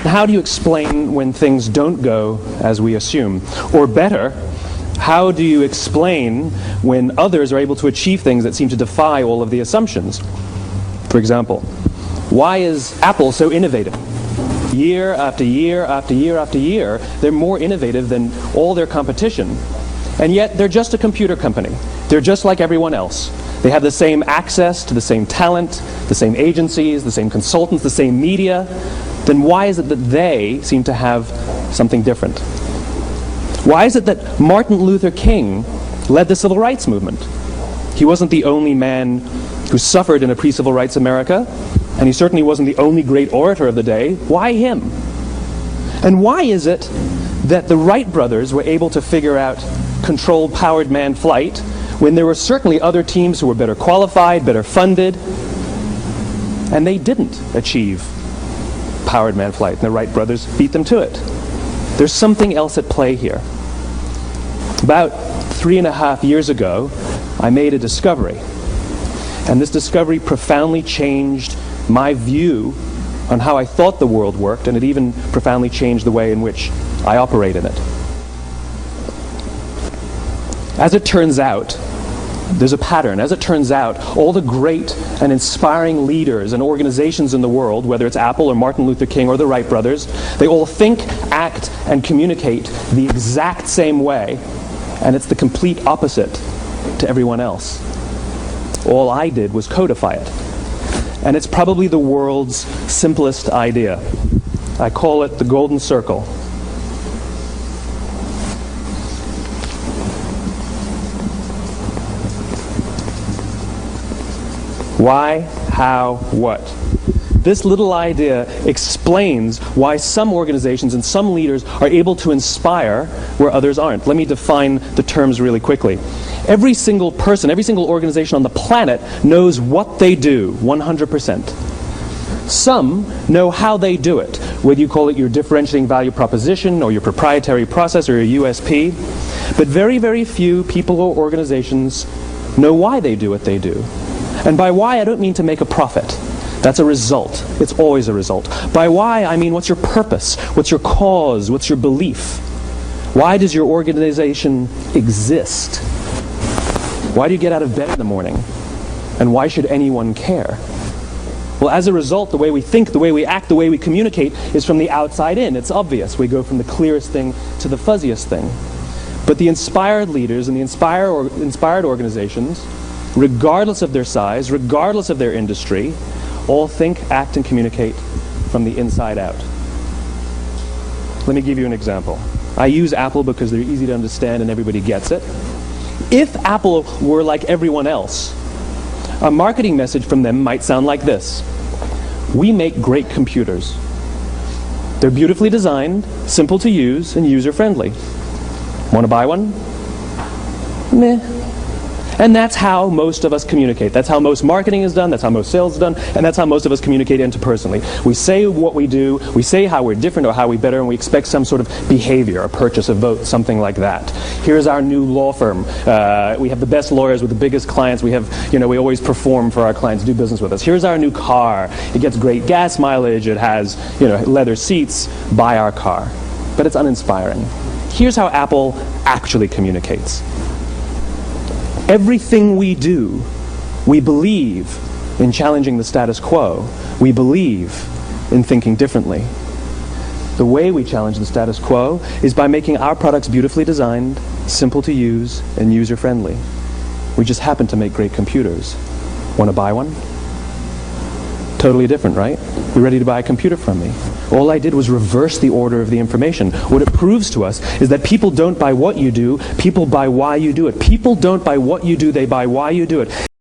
How do you explain when things don't go as we assume? Or better, how do you explain when others are able to achieve things that seem to defy all of the assumptions? For example, why is Apple so innovative? Year after year after year after year, they're more innovative than all their competition. And yet, they're just a computer company. They're just like everyone else. They have the same access to the same talent, the same agencies, the same consultants, the same media. Then why is it that they seem to have something different? Why is it that Martin Luther King led the civil rights movement? He wasn't the only man who suffered in a pre-civil rights America, and he certainly wasn't the only great orator of the day. Why him? And why is it that the Wright brothers were able to figure out controlled powered manned flight when there were certainly other teams who were better qualified, better funded, and they didn't achieve powered manned flight, and the Wright brothers beat them to it? There's something else at play here. About 3.5 years ago, I made a discovery. And this discovery profoundly changed my view on how I thought the world worked, and it even profoundly changed the way in which I operate in it. As it turns out, there's a pattern. As it turns out, all the great and inspiring leaders and organizations in the world, whether it's Apple or Martin Luther King or the Wright brothers, they all think, act, and communicate the exact same way, and it's the complete opposite to everyone else. All I did was codify it. And it's probably the world's simplest idea. I call it the golden circle. Why, how, what? This little idea explains why some organizations and some leaders are able to inspire where others aren't. Let me define the terms really quickly. Every single person, every single organization on the planet knows what they do, 100%. Some know how they do it, whether you call it your differentiating value proposition or your proprietary process or your USP. But very, very few people or organizations know why they do what they do. And by why, I don't mean to make a profit. That's a result. It's always a result. By why, I mean what's your purpose? What's your cause? What's your belief? Why does your organization exist? Why do you get out of bed in the morning? And why should anyone care? Well, as a result, the way we think, the way we act, the way we communicate is from the outside in. It's obvious. We go from the clearest thing to the fuzziest thing. But the inspired leaders and the inspired organizations, regardless of their size, regardless of their industry, all think, act, and communicate from the inside out. Let me give you an example. I use Apple because they're easy to understand and everybody gets it. If Apple were like everyone else, a marketing message from them might sound like this: we make great computers. They're beautifully designed, simple to use, and user-friendly. Want to buy one? Meh. And that's how most of us communicate. That's how most marketing is done, that's how most sales is done, and that's how most of us communicate interpersonally. We say what we do, we say how we're different or how we're better, and we expect some sort of behavior, a purchase, a vote, something like that. Here's our new law firm. We have the best lawyers with the biggest clients. We have, we always perform for our clients, do business with us. Here's our new car. It gets great gas mileage. It has, leather seats. Buy our car. But it's uninspiring. Here's how Apple actually communicates. Everything we do, we believe in challenging the status quo. We believe in thinking differently. The way we challenge the status quo is by making our products beautifully designed, simple to use, and user-friendly. We just happen to make great computers. Want to buy one? Totally different, right? You're ready to buy a computer from me. All I did was reverse the order of the information. What it proves to us is that people don't buy what you do, people buy why you do it. People don't buy what you do, they buy why you do it.